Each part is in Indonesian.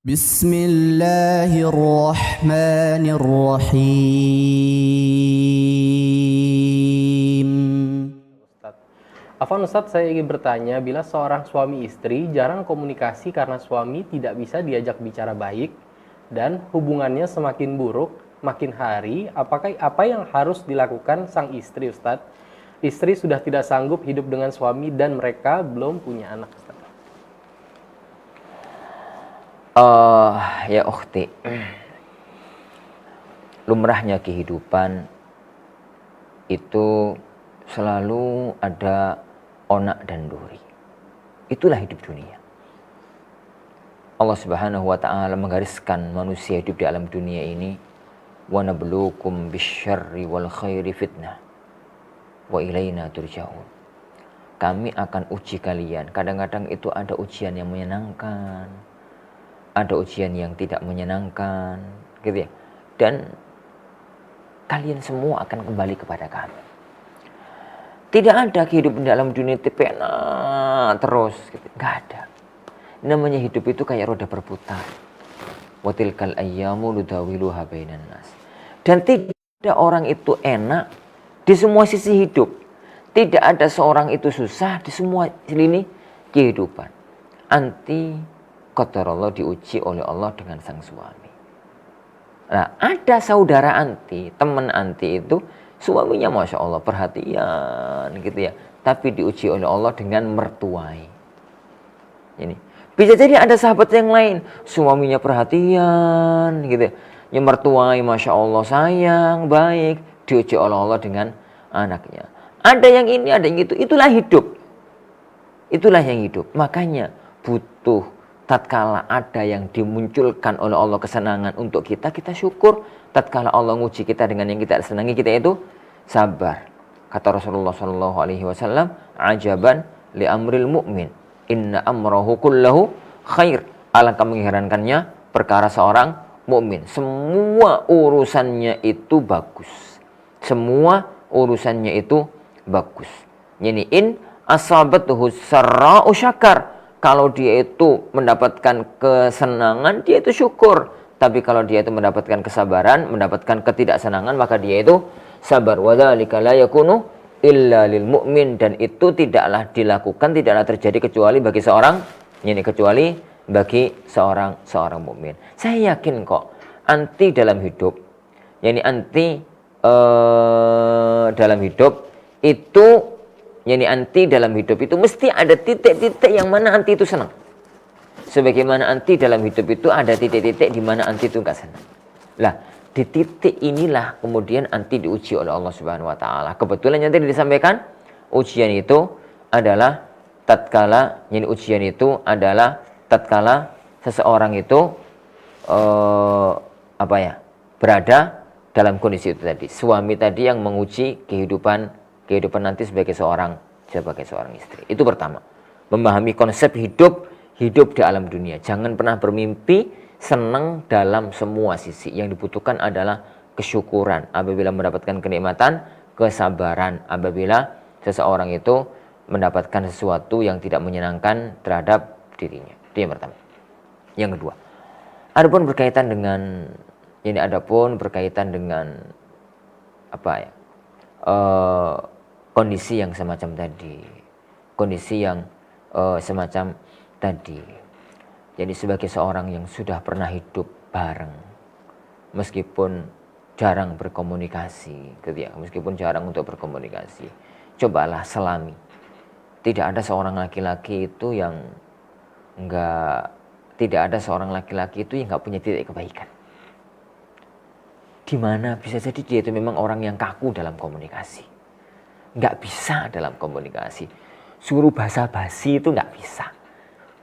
Bismillahirrahmanirrahim. Afwan Ustadz, saya ingin bertanya, bila seorang suami istri jarang komunikasi karena suami tidak bisa diajak bicara baik dan hubungannya semakin buruk makin hari, apakah apa yang harus dilakukan sang istri, Ustadz? Istri sudah tidak sanggup hidup dengan suami dan mereka belum punya anak, Ustadz. Ya ukhti, lumrahnya kehidupan itu selalu ada onak dan duri. Itulah hidup dunia. Allah Subhanahu wa taala menggariskan manusia hidup di alam dunia ini, wa nabluukum bisyarri wal khairi fitnah wa ilaina turja'un. Kami akan uji kalian. Kadang-kadang itu ada ujian yang menyenangkan, ada ujian yang tidak menyenangkan, gitu ya. Dan kalian semua akan kembali kepada kami. Tidak ada kehidupan dalam dunia itu pena terus, gitu. Nggak ada. Namanya hidup itu kayak roda berputar. Wa tilkal ayyamu nudawiluha bainan nas. Dan tidak ada orang itu enak di semua sisi hidup. Tidak ada seorang itu susah di semua lini kehidupan. Anti qadarullah diuji oleh Allah dengan sang suami. Nah, ada saudara anti, teman anti itu suaminya Masya Allah perhatian gitu ya. Tapi diuji oleh Allah dengan mertuai. Ini bisa jadi ada sahabat yang lain, suaminya perhatian gitu ya. Yang mertuai Masya Allah sayang, baik, diuji oleh Allah dengan anaknya. Ada yang ini, ada yang itu. Itulah hidup. Itulah yang hidup. Makanya butuh tatkala ada yang dimunculkan oleh Allah kesenangan untuk kita, kita syukur. Tatkala Allah nguji kita dengan yang kita senangi, kita itu sabar. Kata Rasulullah SAW, ajaban li amril mu'min, inna amrahu kullahu khair. Alangkah mengherankannya perkara seorang mukmin. Semua urusannya itu bagus. Semua urusannya itu bagus. Yani in asabatuhu sarra'u syakar. Kalau dia itu mendapatkan kesenangan, dia itu syukur. Tapi kalau dia itu mendapatkan kesabaran, mendapatkan ketidaksenangan, maka dia itu sabar. Wa dzalika la yakunu illa lil mu'min. Dan itu tidaklah dilakukan, tidaklah terjadi kecuali bagi seorang, yani kecuali bagi seorang mukmin. Saya yakin kok anti dalam hidup, yani anti dalam hidup itu, yani anti dalam hidup itu mesti ada titik-titik yang mana anti itu senang. Sebagaimana anti dalam hidup itu ada titik-titik di mana anti itu enggak senang. Lah, di titik inilah kemudian anti diuji oleh Allah Subhanahu wa taala. Kebetulan yang tadi disampaikan, ujian itu adalah tatkala, yani ujian itu adalah tatkala seseorang itu berada dalam kondisi itu tadi. Suami tadi yang menguji kehidupan nanti sebagai seorang istri. Itu pertama. Memahami konsep hidup di alam dunia. Jangan pernah bermimpi senang dalam semua sisi. Yang dibutuhkan adalah kesyukuran apabila mendapatkan kenikmatan, kesabaran apabila seseorang itu mendapatkan sesuatu yang tidak menyenangkan terhadap dirinya. Itu yang pertama. Yang kedua, adapun berkaitan dengan kondisi yang semacam tadi. Jadi sebagai seorang yang sudah pernah hidup bareng, meskipun jarang berkomunikasi, gitu ya, meskipun jarang untuk berkomunikasi, cobalah selami. Tidak ada seorang laki-laki itu yang nggak punya titik kebaikan. Di mana bisa jadi dia itu memang orang yang kaku dalam komunikasi. Nggak bisa dalam komunikasi. Suruh basa-basi itu nggak bisa.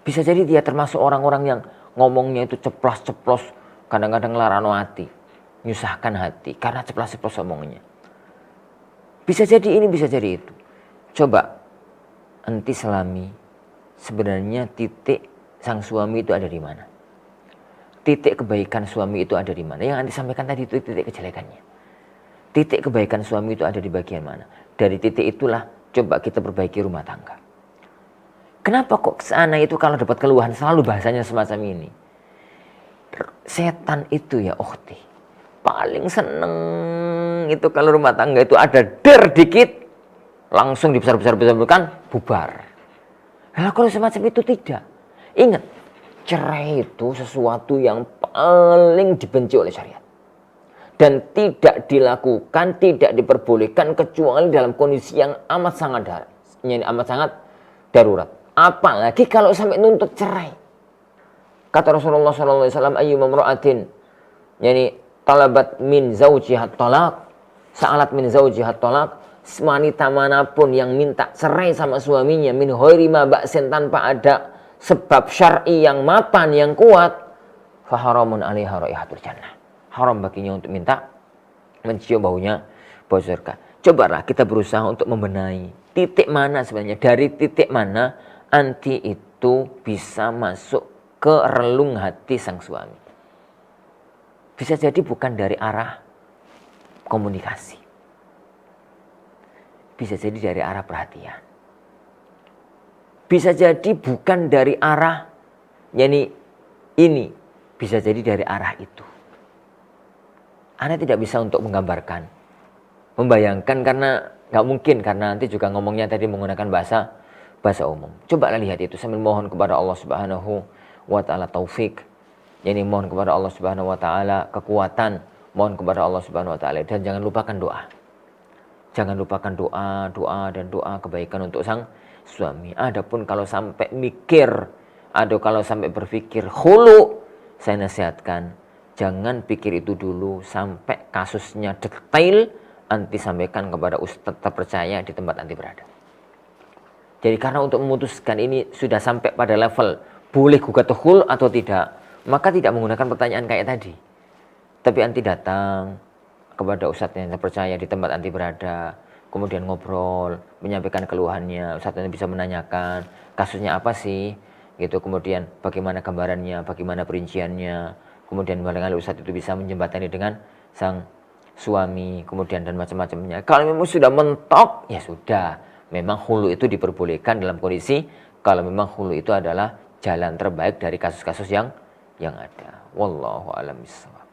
Bisa jadi dia termasuk orang-orang yang ngomongnya itu ceplos-ceplos, kadang-kadang larano hati, nyusahkan hati karena ceplos-ceplos omongnya. Bisa jadi ini, bisa jadi itu. Coba anti selami, sebenarnya titik sang suami itu ada di mana? Titik kebaikan suami itu ada di mana? Yang anti sampaikan tadi itu titik kejelekannya. Titik kebaikan suami itu ada di bagian mana? Dari titik itulah coba kita perbaiki rumah tangga. Kenapa kok kesana itu kalau dapat keluhan selalu bahasanya semacam ini? Setan itu ya ukhti, paling seneng itu kalau rumah tangga itu ada der dikit, langsung dibesar-besar-besarkan, bubar. Nah, kalau semacam itu tidak. Ingat, cerai itu sesuatu yang paling dibenci oleh syariat. Dan tidak dilakukan, tidak diperbolehkan kecuali dalam kondisi yang amat sangat darurat. Apalagi kalau sampai nuntut cerai. Kata Rasulullah SAW, ayyuma imra'atin yani talabat min zawjiha talaq, sa'alat min zawjiha talaq, wanita manapun yang minta cerai sama suaminya min ghairi ma ba'sin, tanpa ada sebab syar'i yang mapan, yang kuat, fa haramun 'alaiha raihatul jannah. Haram baginya untuk minta mencium bau surga. Cobalah kita berusaha untuk membenahi titik mana sebenarnya, dari titik mana anti itu bisa masuk ke relung hati sang suami. Bisa jadi bukan dari arah komunikasi. Bisa jadi dari arah perhatian. Bisa jadi bukan dari arah ini. Bisa jadi dari arah itu. Anda tidak bisa untuk menggambarkan, membayangkan, karena nggak mungkin, karena nanti juga ngomongnya tadi menggunakan bahasa umum. Cobalah lihat itu sambil mohon kepada Allah Subhanahu wa Ta'ala taufik. Mohon kepada Allah Subhanahu wa Ta'ala kekuatan, mohon kepada Allah Subhanahu wa Ta'ala, dan jangan lupakan doa. Jangan lupakan doa kebaikan untuk sang suami. Adapun kalau sampai mikir, kalau sampai berpikir khulu, saya nasihatkan jangan pikir itu dulu sampai kasusnya detail, anti sampaikan kepada ustadz terpercaya di tempat anti berada. Jadi karena untuk memutuskan ini sudah sampai pada level boleh gugat khulu atau tidak, maka tidak menggunakan pertanyaan kayak tadi. Tapi anti datang kepada ustadz yang terpercaya di tempat anti berada, kemudian ngobrol, menyampaikan keluhannya. Ustadz nanti bisa menanyakan kasusnya apa sih, gitu. Kemudian bagaimana gambarannya, bagaimana perinciannya. Kemudian barangkali ustadz itu bisa menjembatani dengan sang suami, kemudian dan macam-macamnya. Kalau memang sudah mentok, ya sudah. Memang hulu itu diperbolehkan dalam kondisi kalau memang hulu itu adalah jalan terbaik dari kasus-kasus yang ada. Wallahu a'lam bishawab.